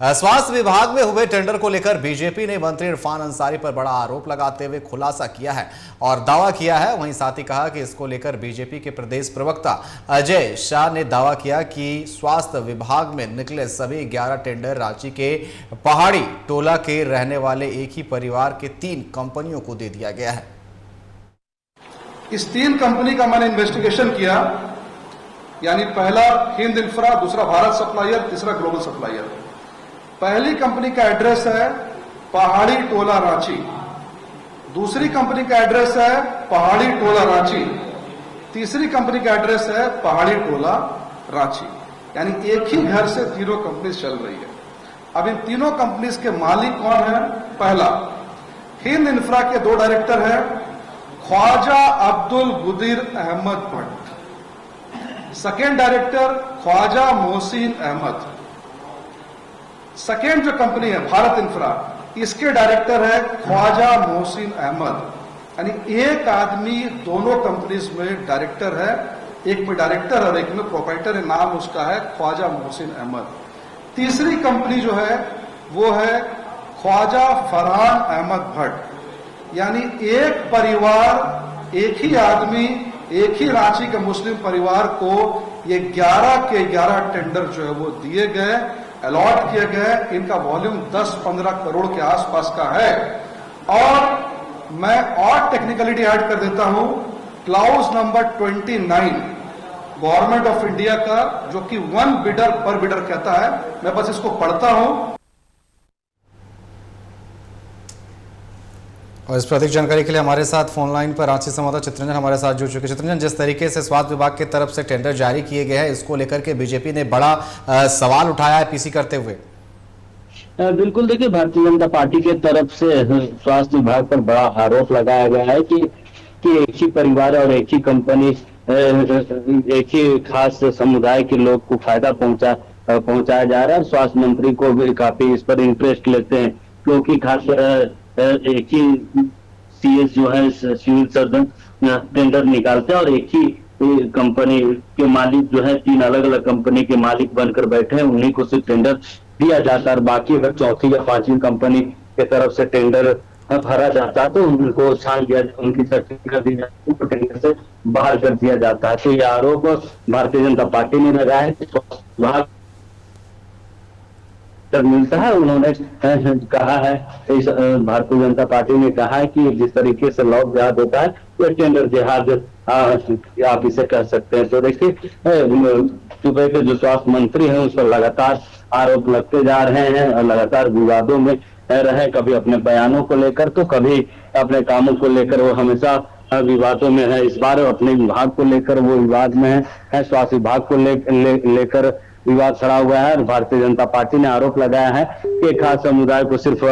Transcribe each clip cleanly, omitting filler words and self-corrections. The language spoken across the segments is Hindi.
स्वास्थ्य विभाग में हुए टेंडर को लेकर बीजेपी ने मंत्री इरफान अंसारी पर बड़ा आरोप लगाते हुए खुलासा किया है और दावा किया है। वहीं साथ ही कहा कि इसको लेकर बीजेपी के प्रदेश प्रवक्ता अजय शाह ने दावा किया कि स्वास्थ्य विभाग में निकले सभी 11 टेंडर रांची के पहाड़ी टोला के रहने वाले एक ही परिवार के 3 कंपनियों को दे दिया गया है। इस 3 कंपनी का मैंने इन्वेस्टिगेशन किया, यानी पहला हिंद इंफ्रा, दूसरा भारत सप्लायर, तीसरा ग्लोबल सप्लायर। पहली कंपनी का एड्रेस है पहाड़ी टोला रांची, दूसरी कंपनी का एड्रेस है पहाड़ी टोला रांची, तीसरी कंपनी का एड्रेस है पहाड़ी टोला रांची। यानी एक ही घर से तीनों कंपनी चल रही है। अब इन तीनों कंपनीज के मालिक कौन है? पहला, हिंद इंफ्रा के 2 डायरेक्टर हैं, ख्वाजा अब्दुल गुदीर Ahmad Bhatt. Second director Khwaja Mohsin Ahmad. Second जो कंपनी है भारत इंफ्रा, इसके डायरेक्टर है ख्वाजा मोहसिन अहमद। यानी एक आदमी दोनों कंपनीज में डायरेक्टर है, एक में डायरेक्टर और एक में प्रोप्राइटर है, नाम उसका है ख्वाजा मोहसिन अहमद। तीसरी कंपनी जो है वो है ख्वाजा फरहान अहमद भट्ट। यानी एक परिवार, एक ही आदमी, एक ही रांची के मुस्लिम परिवार को ये 11 के 11 टेंडर जो है वो दिए गए, अलॉट किए गए। इनका वॉल्यूम 10-15 करोड़ के आसपास का है। और मैं और टेक्निकलिटी ऐड कर देता हूं, clause number 29 government of India का, जो कि 1 बिडर पर बिडर कहता है। मैं बस इसको पढ़ता हूं। और इस पर अधिक जानकारी के लिए हमारे साथ फोन लाइन पर रांची संवाददाता चित्रंजन हमारे साथ जुड़ चुके। चित्रंजन, जिस तरीके से स्वास्थ्य विभाग की तरफ से टेंडर जारी किए गए हैं, इसको लेकर के बीजेपी ने बड़ा सवाल उठाया है पीसी करते हुए। बिल्कुल, देखिए, भारतीय जनता पार्टी के तरफ से स्वास्थ्य विभाग पर बड़ा आरोप लगाया गया है कि एक ही परिवार और एक ही कंपनी, एक ही खास समुदाय के लोग को फायदा पहुंचाया जा रहा है। स्वास्थ्य मंत्री को भी काफी इस पर इंटरेस्ट लेते हैं, क्योंकि खास एक ही सीएस जो है सिविल सर्जन टेंडर निकालते हैं और एक ही कंपनी के मालिक जो है 3 अलग अलग कंपनी के मालिक बनकर बैठे हैं, उन्हीं को सिर्फ टेंडर दिया जाता है। और बाकी अगर चौथी या 5वीं कंपनी के तरफ से टेंडर भरा जाता है तो उनको छान दिया, उनकी सर्टिफिकेट दी जाती है, तो टेंडर से बाहर कर दिया जाता है। तो ये आरोप भारतीय जनता पार्टी ने लगाया है कि स्वास्थ्य विभाग मिलता है। उन्होंने कहा है, इस भारतीय जनता पार्टी ने कहा है कि जिस तरीके से लॉक जहाज होता है, ये टेंडर जहाज आप इसे कह सकते हैं। तो देखिए, सुबह के जो स्वास्थ्य मंत्री हैं उस पर लगातार आरोप लगते जा रहे हैं और लगातार विवादों में रहे, कभी अपने बयानों को लेकर तो कभी अपने कामों को लेकर वो हमेशा विवादों में है। इस बार अपने विभाग को लेकर वो विवाद में है, स्वास्थ्य विभाग को लेकर विवाद खड़ा हुआ है। भारतीय जनता पार्टी ने आरोप लगाया है कि खास समुदाय को सिर्फ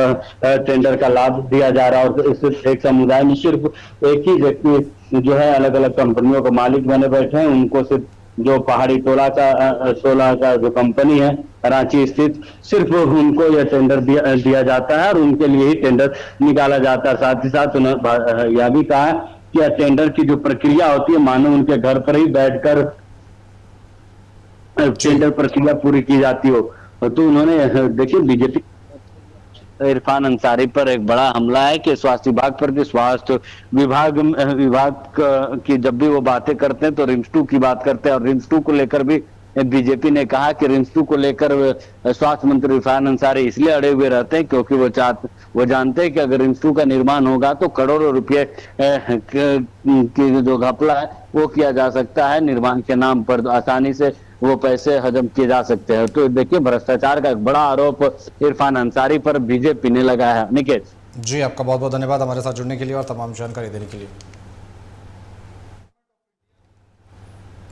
टेंडर का लाभ दिया जा रहा है और सिर्फ एक समुदाय में सिर्फ एक ही व्यक्ति जो है अलग अलग कंपनियों का मालिक बने बैठे हैं, उनको सिर्फ जो पहाड़ी टोला का जो कंपनी है रांची स्थित, सिर्फ उनको यह टेंडर दिया जाता है और उनके लिए ही टेंडर निकाला जाता है। साथ ही साथ उन्होंने यह भी कहा कि यह टेंडर की जो प्रक्रिया होती है, मानो उनके घर पर ही बैठकर टेंडर प्रक्रिया पूरी की जाती हो। तो उन्होंने, देखिए, बीजेपी इरफान अंसारी पर एक बड़ा हमला है कि स्वास्थ्य विभाग पर, कि स्वास्थ्य विभाग की जब भी वो बातें करते हैं तो रिम्स 2 की बात करते हैं। और रिम्स 2 को लेकर भी बीजेपी ने कहा कि रिम्स 2 को लेकर स्वास्थ्य मंत्री इरफान अंसारी इसलिए अड़े हुए रहते हैं क्योंकि वो जानते हैं कि अगर रिम्स 2 का निर्माण होगा तो करोड़ों रुपए की जो घपला है वो किया जा सकता है। निर्माण के नाम पर आसानी से वो पैसे हजम किए जा सकते हैं। तो देखिए, भ्रष्टाचार का एक बड़ा आरोप इरफान अंसारी पर बीजेपी ने लगाया है। निकेत जी, आपका बहुत बहुत धन्यवाद हमारे साथ जुड़ने के लिए और तमाम जानकारी देने के लिए।